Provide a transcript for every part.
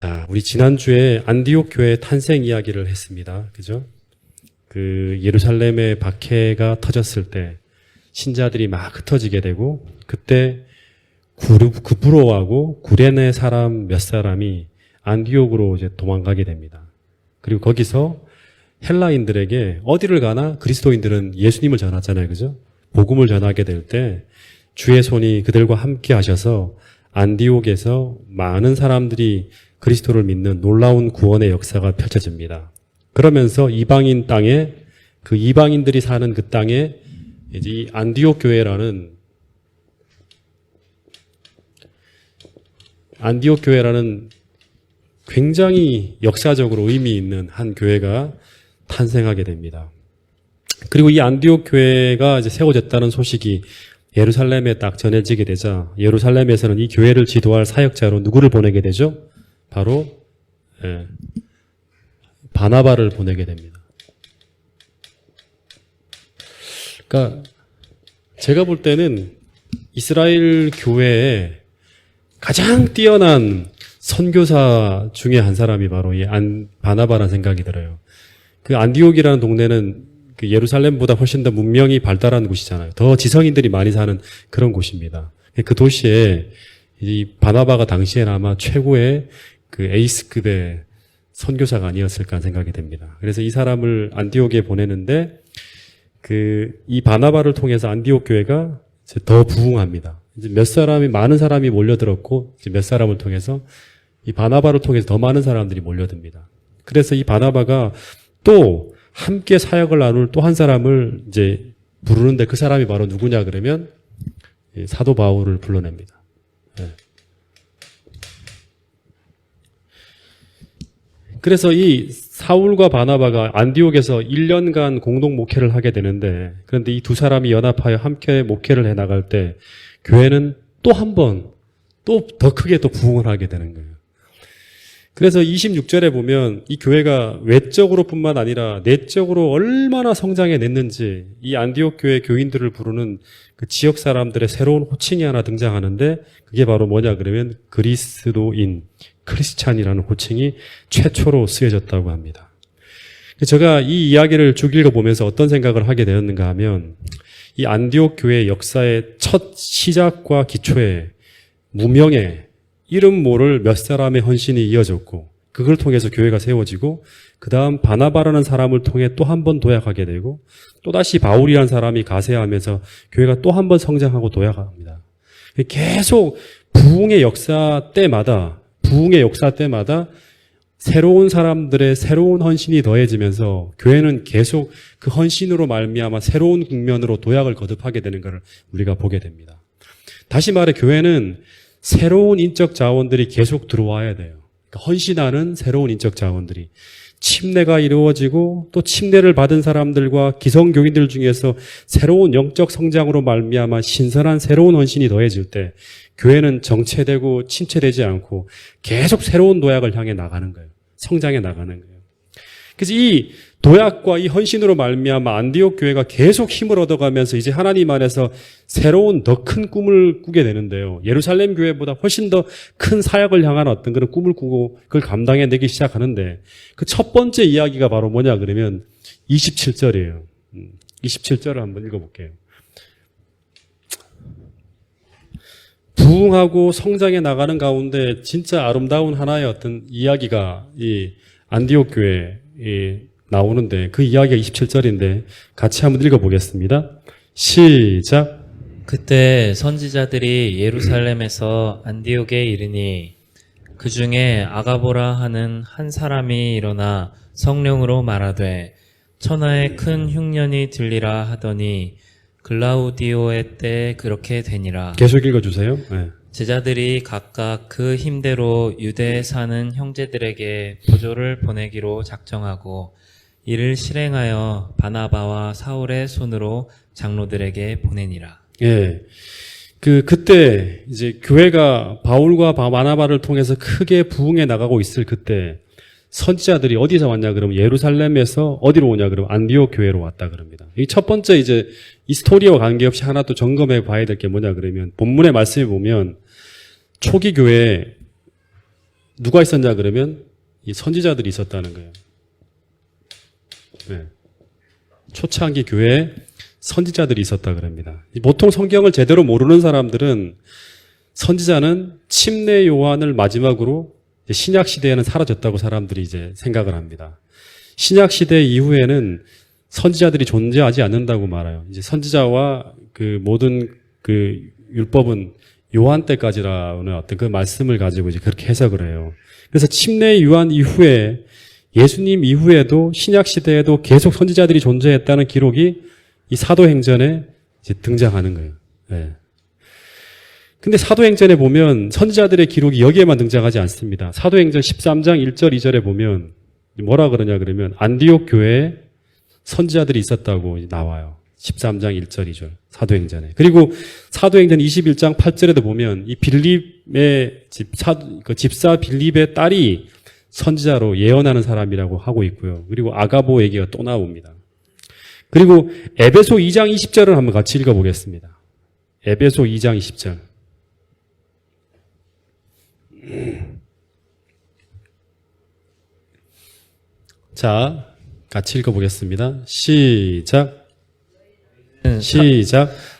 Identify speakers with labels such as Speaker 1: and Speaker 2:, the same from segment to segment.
Speaker 1: 자, 우리 지난주에 안디옥 교회 탄생 이야기를 했습니다. 그죠? 그 예루살렘의 박해가 터졌을 때 신자들이 막 흩어지게 되고 그때 구브로하고 구레네 사람 몇 사람이 안디옥으로 이제 도망가게 됩니다. 그리고 거기서 헬라인들에게 어디를 가나 그리스도인들은 예수님을 전하잖아요. 그죠? 복음을 전하게 될 때 주의 손이 그들과 함께 하셔서 안디옥에서 많은 사람들이 그리스도를 믿는 놀라운 구원의 역사가 펼쳐집니다. 그러면서 이방인 땅에 그 이방인들이 사는 그 땅에 이제 이 안디옥 교회라는 굉장히 역사적으로 의미 있는 한 교회가 탄생하게 됩니다. 그리고 이 안디옥 교회가 이제 세워졌다는 소식이 예루살렘에 딱 전해지게 되자 예루살렘에서는 이 교회를 지도할 사역자로 누구를 보내게 되죠? 바로 바나바를 보내게 됩니다. 그러니까 제가 볼 때는 이스라엘 교회에 가장 뛰어난 선교사 중에 한 사람이 바로 이 바나바라는 생각이 들어요. 그 안디옥이라는 동네는 그 예루살렘보다 훨씬 더 문명이 발달한 곳이잖아요. 더 지성인들이 많이 사는 그런 곳입니다. 그 도시에 이 바나바가 당시에는 아마 최고의 그 에이스급의 선교사가 아니었을까 생각이 됩니다. 그래서 이 사람을 안디옥에 보내는데 이 바나바를 통해서 안디옥 교회가 이제 더 부흥합니다. 이제 많은 사람이 몰려들었고 이제 몇 사람을 통해서 이 바나바를 통해서 더 많은 사람들이 몰려듭니다. 그래서 이 바나바가 또 함께 사역을 나눌 또 한 사람을 이제 부르는데 그 사람이 바로 누구냐 그러면 사도 바울을 불러냅니다. 네. 그래서 이 사울과 바나바가 안디옥에서 1년간 공동 목회를 하게 되는데 그런데 이 두 사람이 연합하여 함께 목회를 해나갈 때 교회는 또 한 번 또 더 크게 또 부흥을 하게 되는 거예요. 그래서 26절에 보면 이 교회가 외적으로뿐만 아니라 내적으로 얼마나 성장해냈는지 이 안디옥 교회 교인들을 부르는 그 지역 사람들의 새로운 호칭이 하나 등장하는데 그게 바로 뭐냐 그러면 그리스도인, 크리스찬이라는 호칭이 최초로 쓰여졌다고 합니다. 제가 이 이야기를 쭉 읽어보면서 어떤 생각을 하게 되었는가 하면 이 안디옥 교회 역사의 첫 시작과 기초에 무명의 이름 모를 몇 사람의 헌신이 이어졌고 그걸 통해서 교회가 세워지고 그 다음 바나바라는 사람을 통해 또 한 번 도약하게 되고 또다시 바울이라는 사람이 가세하면서 교회가 또 한 번 성장하고 도약합니다. 계속 부흥의 역사 때마다 새로운 사람들의 새로운 헌신이 더해지면서 교회는 계속 그 헌신으로 말미암아 새로운 국면으로 도약을 거듭하게 되는 것을 우리가 보게 됩니다. 다시 말해 교회는 새로운 인적 자원들이 계속 들어와야 돼요. 그러니까 헌신하는 새로운 인적 자원들이 침례가 이루어지고 또 침례를 받은 사람들과 기성교인들 중에서 새로운 영적 성장으로 말미암아 신선한 새로운 헌신이 더해질 때 교회는 정체되고 침체되지 않고 계속 새로운 도약을 향해 나가는 거예요. 성장해 나가는 거예요. 그래서 이 도약과 이 헌신으로 말미암아 안디옥 교회가 계속 힘을 얻어가면서 이제 하나님 안에서 새로운 더 큰 꿈을 꾸게 되는데요. 예루살렘 교회보다 훨씬 더 큰 사역을 향한 어떤 그런 꿈을 꾸고 그걸 감당해내기 시작하는데 그 첫 번째 이야기가 바로 뭐냐 그러면 27절이에요. 27절을 한번 읽어볼게요. 부흥하고 성장해 나가는 가운데 진짜 아름다운 하나의 어떤 이야기가 이 안디옥 교회에 나오는데 그 이야기가 27절인데 같이 한번 읽어보겠습니다. 시작.
Speaker 2: 그때 선지자들이 예루살렘에서 안디옥에 이르니 그 중에 아가보라 하는 한 사람이 일어나 성령으로 말하되 천하에 큰 흉년이 들리라 하더니 글라우디오의 때 그렇게 되니라.
Speaker 1: 계속 읽어주세요. 네.
Speaker 2: 제자들이 각각 그 힘대로 유대에 사는 형제들에게 보조를 보내기로 작정하고 이를 실행하여 바나바와 사울의 손으로 장로들에게 보내니라.
Speaker 1: 예. 그때 이제 교회가 바울과 바나바를 통해서 크게 부흥해 나가고 있을 그때 선지자들이 어디서 왔냐 그러면 예루살렘에서 어디로 오냐 그러면 안디옥 교회로 왔다 그럽니다. 이 첫 번째 이제 이 스토리와 관계없이 하나 또 점검해 봐야 될 게 뭐냐 그러면 본문의 말씀에 보면 초기 교회 누가 있었냐 그러면 이 선지자들이 있었다는 거예요. 네. 초창기 교회에 선지자들이 있었다 그럽니다. 보통 성경을 제대로 모르는 사람들은 선지자는 침례 요한을 마지막으로 신약 시대에는 사라졌다고 사람들이 이제 생각을 합니다. 신약 시대 이후에는 선지자들이 존재하지 않는다고 말해요. 이제 선지자와 그 모든 그 율법은 요한 때까지라는 어떤 그 말씀을 가지고 이제 그렇게 해석을 해요. 그래서 침례 요한 이후에 예수님 이후에도 신약 시대에도 계속 선지자들이 존재했다는 기록이 이 사도행전에 이제 등장하는 거예요. 네. 근데 사도행전에 보면 선지자들의 기록이 여기에만 등장하지 않습니다. 사도행전 13장 1절 2절에 보면 뭐라 그러냐 그러면 안디옥 교회에 선지자들이 있었다고 나와요. 13장 1절 2절 사도행전에. 그리고 사도행전 21장 8절에도 보면 이 빌립의 집사 빌립의 딸이 선지자로 예언하는 사람이라고 하고 있고요. 그리고 아가보 얘기가 또 나옵니다. 그리고 에베소 2장 20절을 한번 같이 읽어보겠습니다. 에베소 2장 20절. 자, 같이 읽어보겠습니다. 시작.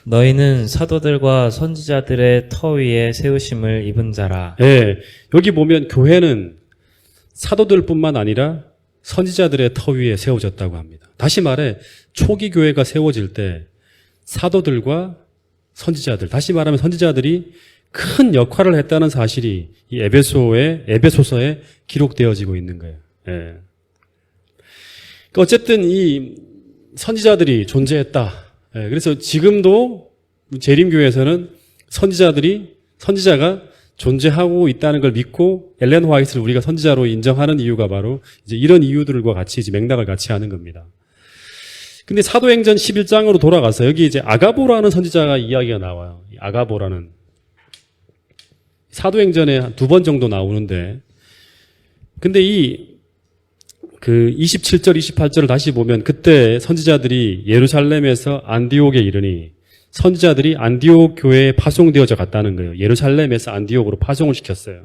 Speaker 2: 너희는 사도들과 선지자들의 터 위에 세우심을 입은 자라.
Speaker 1: 예, 여기 보면 교회는 사도들뿐만 아니라 선지자들의 터 위에 세워졌다고 합니다. 다시 말해 초기 교회가 세워질 때 사도들과 선지자들, 다시 말하면 선지자들이 큰 역할을 했다는 사실이 이 에베소서에 기록되어지고 있는 거예요. 예. 그러니까 어쨌든 이 선지자들이 존재했다. 예, 그래서 지금도 재림교회에서는 선지자가 존재하고 있다는 걸 믿고 엘렌 화이트를 우리가 선지자로 인정하는 이유가 바로 이제 이런 이유들과 같이 이제 맥락을 같이 하는 겁니다. 근데 사도행전 11장으로 돌아가서 여기 이제 아가보라는 선지자가 이야기가 나와요. 아가보라는 사도행전에 한 2번 정도 나오는데, 근데 그 27절, 28절을 다시 보면 그때 선지자들이 예루살렘에서 안디옥에 이르니 선지자들이 안디옥 교회에 파송되어져 갔다는 거예요. 예루살렘에서 안디옥으로 파송을 시켰어요.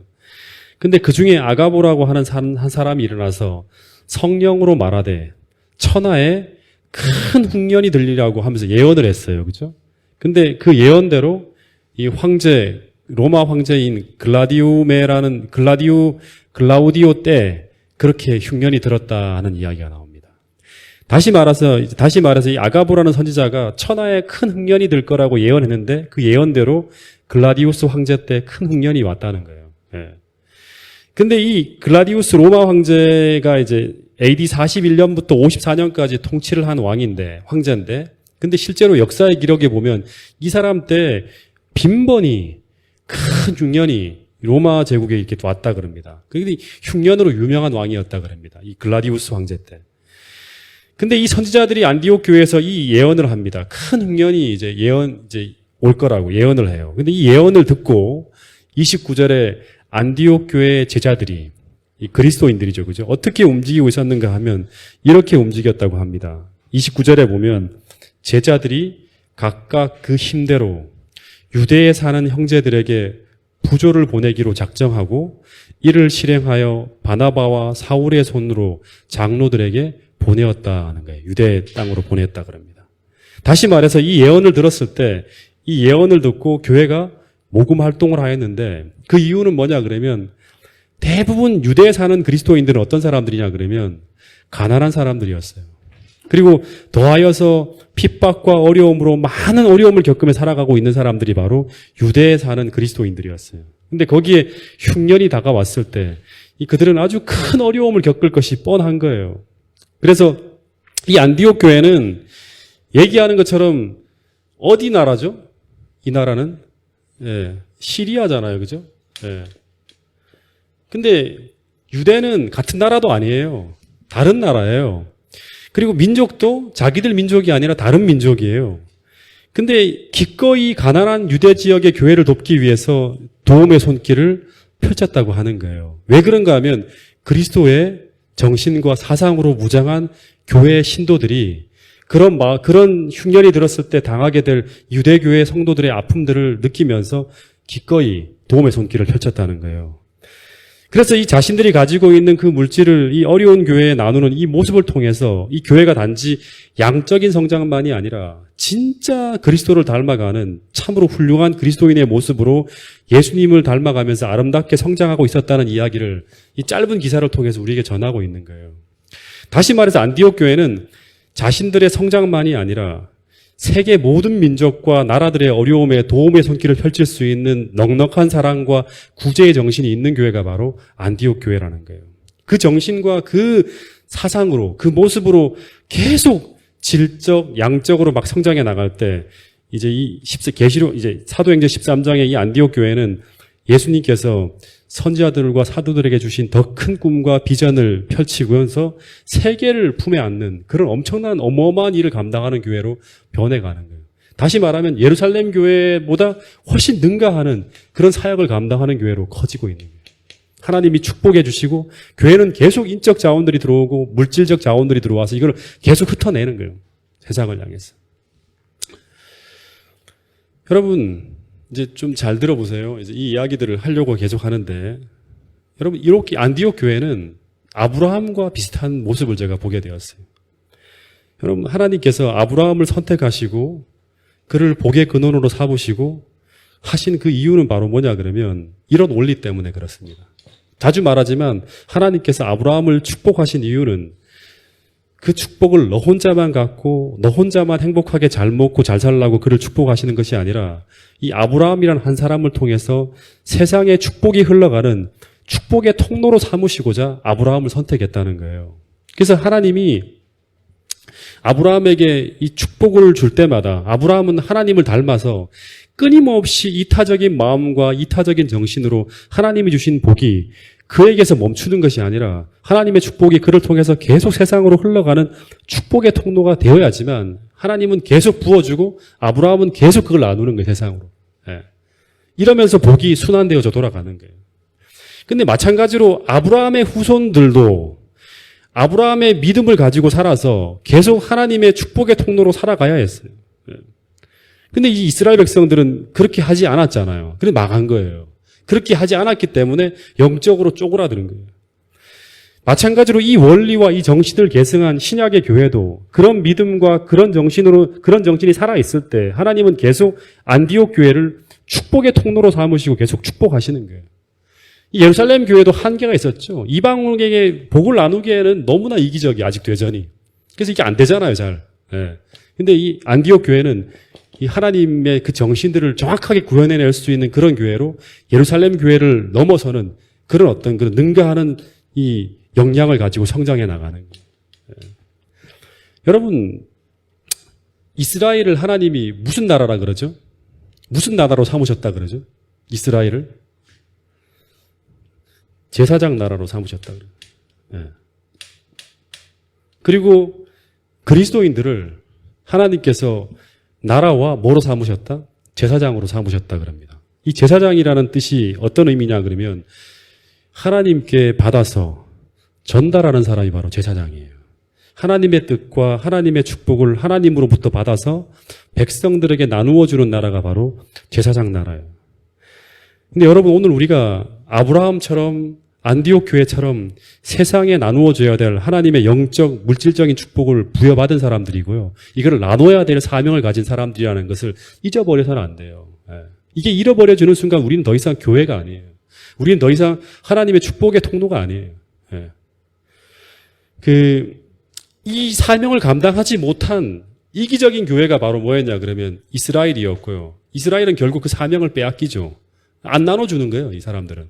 Speaker 1: 근데 그 중에 아가보라고 하는 한 사람이 일어나서 성령으로 말하되 천하에 큰 흉년이 들리라고 하면서 예언을 했어요. 그죠? 근데 그 예언대로 이 로마 황제인 글라우디오 때 그렇게 흉년이 들었다 하는 이야기가 나옵니다. 다시 말해서 이 아가보라는 선지자가 천하에 큰 흉년이 들 거라고 예언했는데 그 예언대로 글라디우스 황제 때 큰 흉년이 왔다는 거예요. 예. 근데 이 글라디우스 로마 황제가 이제 AD 41년부터 54년까지 통치를 한 황제인데, 근데 실제로 역사의 기록에 보면 이 사람 때 빈번히 큰 흉년이 로마 제국에 이렇게 왔다 그럽니다. 그게 흉년으로 유명한 왕이었다 그럽니다. 이 글라디우스 황제 때. 근데 이 선지자들이 안디옥 교회에서 이 예언을 합니다. 큰 흉년이 이제 올 거라고 예언을 해요. 근데 이 예언을 듣고 29절에 안디옥 교회의 제자들이 이 그리스도인들이죠. 그죠? 어떻게 움직이고 있었는가 하면 이렇게 움직였다고 합니다. 29절에 보면 제자들이 각각 그 힘대로 유대에 사는 형제들에게 부조를 보내기로 작정하고 이를 실행하여 바나바와 사울의 손으로 장로들에게 보내었다 하는 거예요. 유대 땅으로 보냈다 그럽니다. 다시 말해서 이 예언을 들었을 때 이 예언을 듣고 교회가 모금 활동을 하였는데 그 이유는 뭐냐 그러면 대부분 유대에 사는 그리스도인들은 어떤 사람들이냐 그러면 가난한 사람들이었어요. 그리고 더하여서 핍박과 어려움으로 많은 어려움을 겪으며 살아가고 있는 사람들이 바로 유대에 사는 그리스도인들이었어요. 근데 거기에 흉년이 다가왔을 때 그들은 아주 큰 어려움을 겪을 것이 뻔한 거예요. 그래서 이 안디옥 교회는 얘기하는 것처럼 어디 나라죠? 이 나라는 시리아잖아요. 그죠? 근데 유대는 같은 나라도 아니에요. 다른 나라예요. 그리고 민족도 자기들 민족이 아니라 다른 민족이에요. 근데 기꺼이 가난한 유대 지역의 교회를 돕기 위해서 도움의 손길을 펼쳤다고 하는 거예요. 왜 그런가 하면 그리스도의 정신과 사상으로 무장한 교회의 신도들이 그런 흉년이 들었을 때 당하게 될 유대교회 성도들의 아픔들을 느끼면서 기꺼이 도움의 손길을 펼쳤다는 거예요. 그래서 이 자신들이 가지고 있는 그 물질을 이 어려운 교회에 나누는 이 모습을 통해서 이 교회가 단지 양적인 성장만이 아니라 진짜 그리스도를 닮아가는 참으로 훌륭한 그리스도인의 모습으로 예수님을 닮아가면서 아름답게 성장하고 있었다는 이야기를 이 짧은 기사를 통해서 우리에게 전하고 있는 거예요. 다시 말해서 안디옥 교회는 자신들의 성장만이 아니라 세계 모든 민족과 나라들의 어려움에 도움의 손길을 펼칠 수 있는 넉넉한 사랑과 구제의 정신이 있는 교회가 바로 안디옥 교회라는 거예요. 그 정신과 그 사상으로, 그 모습으로 계속 질적, 양적으로 막 성장해 나갈 때 이제 계시록 이제 사도행전 13장의 이 안디옥 교회는 예수님께서 선지자들과 사도들에게 주신 더 큰 꿈과 비전을 펼치면서 세계를 품에 안는 그런 엄청난 어마어마한 일을 감당하는 교회로 변해가는 거예요. 다시 말하면 예루살렘 교회보다 훨씬 능가하는 그런 사역을 감당하는 교회로 커지고 있는 거예요. 하나님이 축복해 주시고 교회는 계속 인적 자원들이 들어오고 물질적 자원들이 들어와서 이걸 계속 흩어내는 거예요. 세상을 향해서. 여러분 이제 좀 잘 들어보세요. 이제 이 이야기들을 하려고 계속 하는데, 여러분, 이렇게 안디옥 교회는 아브라함과 비슷한 모습을 제가 보게 되었어요. 여러분, 하나님께서 아브라함을 선택하시고, 그를 복의 근원으로 삼으시고, 하신 그 이유는 바로 뭐냐 그러면, 이런 원리 때문에 그렇습니다. 자주 말하지만, 하나님께서 아브라함을 축복하신 이유는, 그 축복을 너 혼자만 갖고 너 혼자만 행복하게 잘 먹고 잘 살라고 그를 축복하시는 것이 아니라 이 아브라함이라는 한 사람을 통해서 세상에 축복이 흘러가는 축복의 통로로 삼으시고자 아브라함을 선택했다는 거예요. 그래서 하나님이 아브라함에게 이 축복을 줄 때마다 아브라함은 하나님을 닮아서 끊임없이 이타적인 마음과 이타적인 정신으로 하나님이 주신 복이 그에게서 멈추는 것이 아니라 하나님의 축복이 그를 통해서 계속 세상으로 흘러가는 축복의 통로가 되어야지만 하나님은 계속 부어주고 아브라함은 계속 그걸 나누는 거예요, 세상으로. 예. 이러면서 복이 순환되어져 돌아가는 거예요. 근데 마찬가지로 아브라함의 후손들도 아브라함의 믿음을 가지고 살아서 계속 하나님의 축복의 통로로 살아가야 했어요. 예. 근데 이 이스라엘 백성들은 그렇게 하지 않았잖아요. 그래서 망한 거예요. 그렇게 하지 않았기 때문에 영적으로 쪼그라드는 거예요. 마찬가지로 이 원리와 이 정신을 계승한 신약의 교회도 그런 믿음과 그런 정신으로, 그런 정신이 살아있을 때 하나님은 계속 안디옥 교회를 축복의 통로로 삼으시고 계속 축복하시는 거예요. 이 예루살렘 교회도 한계가 있었죠. 이방인에게 복을 나누기에는 너무나 이기적이 아직도 여전히. 그래서 이게 안 되잖아요, 잘. 예. 근데 이 안디옥 교회는 이 하나님의 그 정신들을 정확하게 구현해낼 수 있는 그런 교회로 예루살렘 교회를 넘어서는 그런 어떤 그런 능가하는 이 역량을 가지고 성장해 나가는 거예요. 예. 여러분, 이스라엘을 하나님이 무슨 나라라 그러죠? 무슨 나라로 삼으셨다 그러죠? 이스라엘을? 제사장 나라로 삼으셨다 그래요. 예. 그리고 그리스도인들을 하나님께서 나라와 뭐로 삼으셨다? 제사장으로 삼으셨다 그럽니다. 이 제사장이라는 뜻이 어떤 의미냐 그러면 하나님께 받아서 전달하는 사람이 바로 제사장이에요. 하나님의 뜻과 하나님의 축복을 하나님으로부터 받아서 백성들에게 나누어 주는 나라가 바로 제사장 나라예요. 근데 여러분 오늘 우리가 아브라함처럼 안디옥 교회처럼 세상에 나누어 줘야 될 하나님의 영적 물질적인 축복을 부여받은 사람들이고요. 이거를 나눠야 될 사명을 가진 사람들이라는 것을 잊어버려서는 안 돼요. 이게 잃어버려지는 순간 우리는 더 이상 교회가 아니에요. 우리는 더 이상 하나님의 축복의 통로가 아니에요. 이 사명을 감당하지 못한 이기적인 교회가 바로 뭐였냐 그러면 이스라엘이었고요. 이스라엘은 결국 그 사명을 빼앗기죠. 안 나눠주는 거예요, 이 사람들은.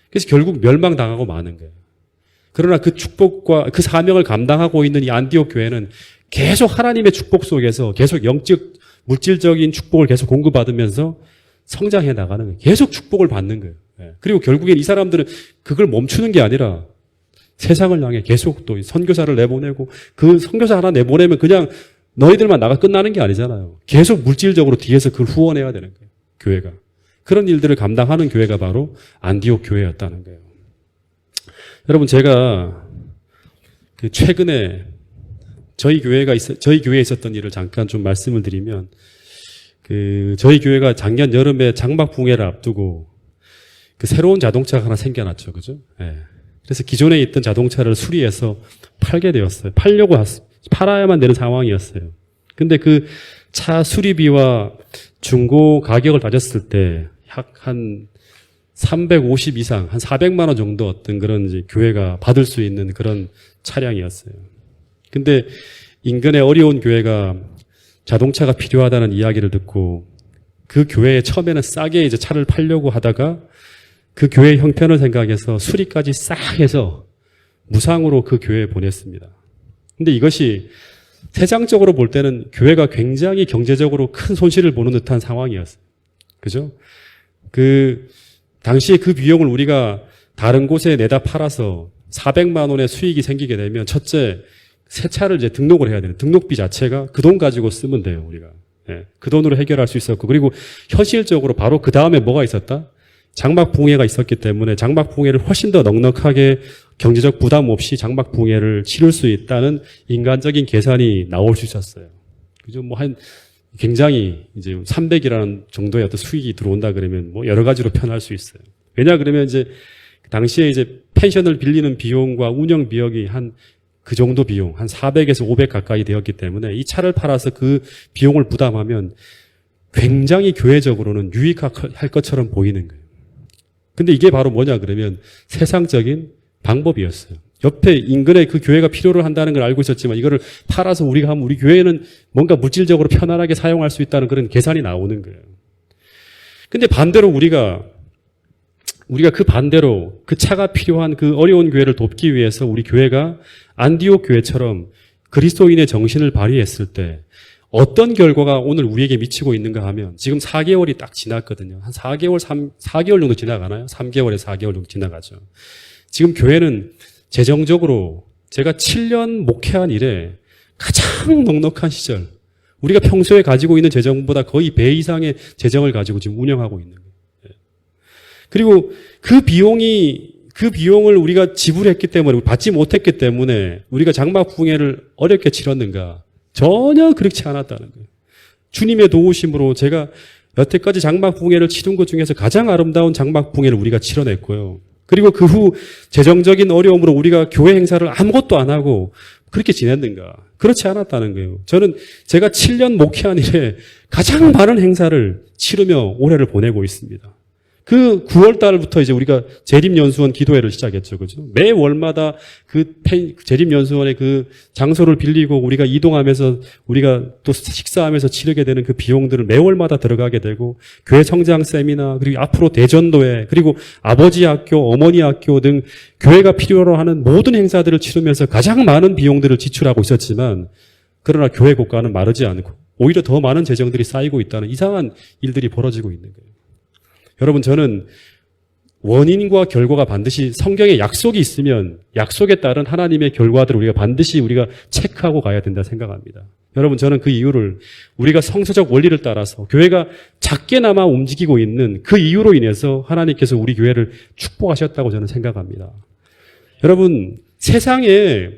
Speaker 1: 그래서 결국 멸망당하고 마는 거예요. 그러나 그 축복과 그 사명을 감당하고 있는 이 안디옥 교회는 계속 하나님의 축복 속에서 계속 영적, 물질적인 축복을 계속 공급받으면서 성장해 나가는 거예요. 계속 축복을 받는 거예요. 그리고 결국엔 이 사람들은 그걸 멈추는 게 아니라 세상을 향해 계속 또 선교사를 내보내고 그 선교사 하나 내보내면 그냥 너희들만 나가 끝나는 게 아니잖아요. 계속 물질적으로 뒤에서 그걸 후원해야 되는 거예요. 교회가. 그런 일들을 감당하는 교회가 바로 안디옥 교회였다는 거예요. 여러분 제가 최근에 저희 교회에 있었던 일을 잠깐 좀 말씀을 드리면 저희 교회가 작년 여름에 장막 붕괴를 앞두고 그 새로운 자동차가 하나 생겨났죠. 그죠? 예. 그래서 기존에 있던 자동차를 수리해서 팔게 되었어요. 팔아야만 되는 상황이었어요. 근데 그 차 수리비와 중고 가격을 따졌을 때 약 한 350 이상, 한 400만 원 정도 어떤 그런 이제 교회가 받을 수 있는 그런 차량이었어요. 근데 인근의 어려운 교회가 자동차가 필요하다는 이야기를 듣고 그 교회에 처음에는 싸게 이제 차를 팔려고 하다가 그 교회 형편을 생각해서 수리까지 싹 해서 무상으로 그 교회에 보냈습니다. 근데 이것이 세상적으로 볼 때는 교회가 굉장히 경제적으로 큰 손실을 보는 듯한 상황이었어요. 그죠? 당시에 그 비용을 우리가 다른 곳에 내다 팔아서 400만 원의 수익이 생기게 되면 첫째, 새 차를 이제 등록을 해야 되는 등록비 자체가 그 돈 가지고 쓰면 돼요, 우리가. 예, 그 돈으로 해결할 수 있었고, 그리고 현실적으로 바로 그 다음에 뭐가 있었다? 장막붕해가 있었기 때문에 장막붕해를 훨씬 더 넉넉하게 경제적 부담 없이 장막붕해를 치를 수 있다는 인간적인 계산이 나올 수 있었어요. 그죠? 굉장히 이제 300이라는 정도의 어떤 수익이 들어온다 그러면 뭐 여러 가지로 표현할 수 있어요. 왜냐 그러면 이제 당시에 이제 펜션을 빌리는 비용과 운영 비용이 한 그 정도 비용, 한 400에서 500 가까이 되었기 때문에 이 차를 팔아서 그 비용을 부담하면 굉장히 교회적으로는 유익할 것처럼 보이는 거예요. 근데 이게 바로 뭐냐 그러면 세상적인 방법이었어요. 옆에 인근에 그 교회가 필요로 한다는 걸 알고 있었지만 이거를 팔아서 우리가 하면 우리 교회는 뭔가 물질적으로 편안하게 사용할 수 있다는 그런 계산이 나오는 거예요. 근데 반대로 우리가 그 반대로 그 차가 필요한 그 어려운 교회를 돕기 위해서 우리 교회가 안디옥 교회처럼 그리스도인의 정신을 발휘했을 때 어떤 결과가 오늘 우리에게 미치고 있는가 하면 지금 4개월이 딱 지났거든요. 한 4개월 정도 지나가나요? 3개월에 4개월 정도 지나가죠. 지금 교회는 재정적으로 제가 7년 목회한 이래 가장 넉넉한 시절, 우리가 평소에 가지고 있는 재정보다 거의 배 이상의 재정을 가지고 지금 운영하고 있는 거예요. 그리고 그 비용을 우리가 지불했기 때문에, 받지 못했기 때문에 우리가 장막붕해를 어렵게 치렀는가? 전혀 그렇지 않았다는 거예요. 주님의 도우심으로 제가 여태까지 장막붕해를 치른 것 중에서 가장 아름다운 장막붕해를 우리가 치러냈고요. 그리고 그 후 재정적인 어려움으로 우리가 교회 행사를 아무것도 안 하고 그렇게 지냈는가? 그렇지 않았다는 거예요. 제가 7년 목회한 이래 가장 많은 행사를 치르며 올해를 보내고 있습니다. 그 9월 달부터 이제 우리가 재림연수원 기도회를 시작했죠. 그죠? 매 월마다 재림연수원의 그 장소를 빌리고 우리가 이동하면서 우리가 또 식사하면서 치르게 되는 그 비용들을 매 월마다 들어가게 되고 교회 성장 세미나 그리고 앞으로 대전도회 그리고 아버지 학교, 어머니 학교 등 교회가 필요로 하는 모든 행사들을 치르면서 가장 많은 비용들을 지출하고 있었지만 그러나 교회 국가는 마르지 않고 오히려 더 많은 재정들이 쌓이고 있다는 이상한 일들이 벌어지고 있는 거예요. 여러분, 저는 원인과 결과가 반드시 성경에 약속이 있으면 약속에 따른 하나님의 결과들을 우리가 반드시 우리가 체크하고 가야 된다 생각합니다. 여러분, 저는 그 이유를 우리가 성서적 원리를 따라서 교회가 작게나마 움직이고 있는 그 이유로 인해서 하나님께서 우리 교회를 축복하셨다고 저는 생각합니다. 여러분, 세상에서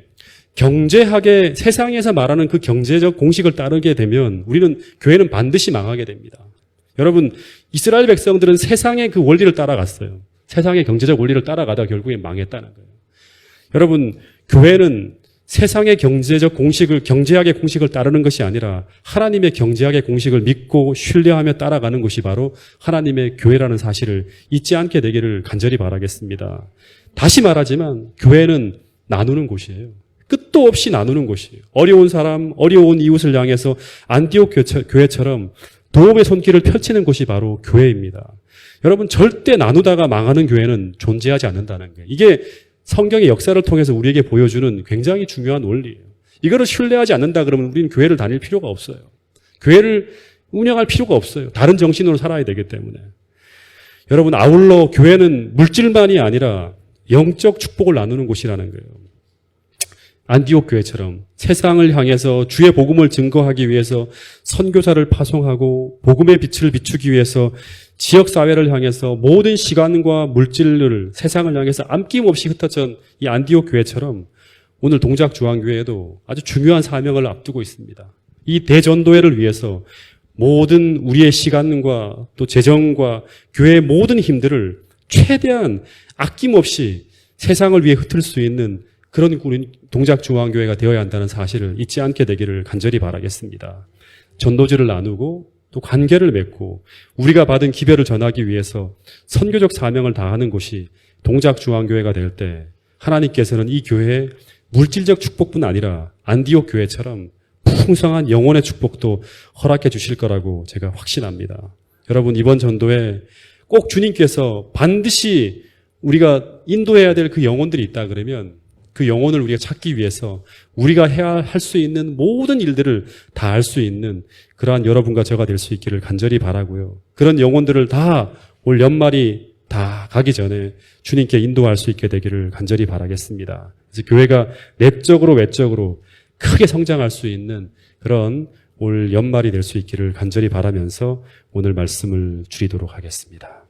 Speaker 1: 말하는 그 경제적 공식을 따르게 되면 교회는 반드시 망하게 됩니다. 여러분, 이스라엘 백성들은 세상의 그 원리를 따라갔어요. 세상의 경제적 원리를 따라가다가 결국에 망했다는 거예요. 여러분, 교회는 세상의 경제학의 공식을 따르는 것이 아니라 하나님의 경제학의 공식을 믿고 신뢰하며 따라가는 것이 바로 하나님의 교회라는 사실을 잊지 않게 되기를 간절히 바라겠습니다. 다시 말하지만 교회는 나누는 곳이에요. 끝도 없이 나누는 곳이에요. 어려운 사람, 어려운 이웃을 향해서 안디옥 교회처럼 도움의 손길을 펼치는 곳이 바로 교회입니다. 여러분, 절대 나누다가 망하는 교회는 존재하지 않는다는 거예요. 이게 성경의 역사를 통해서 우리에게 보여주는 굉장히 중요한 원리예요. 이거를 신뢰하지 않는다 그러면 우리는 교회를 다닐 필요가 없어요. 교회를 운영할 필요가 없어요. 다른 정신으로 살아야 되기 때문에. 여러분, 아울러 교회는 물질만이 아니라 영적 축복을 나누는 곳이라는 거예요. 안디옥 교회처럼 세상을 향해서 주의 복음을 증거하기 위해서 선교사를 파송하고 복음의 빛을 비추기 위해서 지역사회를 향해서 모든 시간과 물질을 세상을 향해서 아낌없이 흩어진 이 안디옥 교회처럼 오늘 동작중앙교회에도 아주 중요한 사명을 앞두고 있습니다. 이 대전도회를 위해서 모든 우리의 시간과 또 재정과 교회의 모든 힘들을 최대한 아낌없이 세상을 위해 흩을 수 있는 그런 우리 동작중앙교회가 되어야 한다는 사실을 잊지 않게 되기를 간절히 바라겠습니다. 전도지를 나누고 또 관계를 맺고 우리가 받은 기별을 전하기 위해서 선교적 사명을 다하는 곳이 동작중앙교회가 될 때 하나님께서는 이 교회에 물질적 축복뿐 아니라 안디옥 교회처럼 풍성한 영혼의 축복도 허락해 주실 거라고 제가 확신합니다. 여러분, 이번 전도에 꼭 주님께서 반드시 우리가 인도해야 될 그 영혼들이 있다 그러면 그 영혼을 우리가 찾기 위해서 우리가 해야 할 수 있는 모든 일들을 다 할 수 있는 그러한 여러분과 저가 될 수 있기를 간절히 바라고요. 그런 영혼들을 다 올 연말이 다 가기 전에 주님께 인도할 수 있게 되기를 간절히 바라겠습니다. 그래서 교회가 내적으로 외적으로 크게 성장할 수 있는 그런 올 연말이 될 수 있기를 간절히 바라면서 오늘 말씀을 줄이도록 하겠습니다.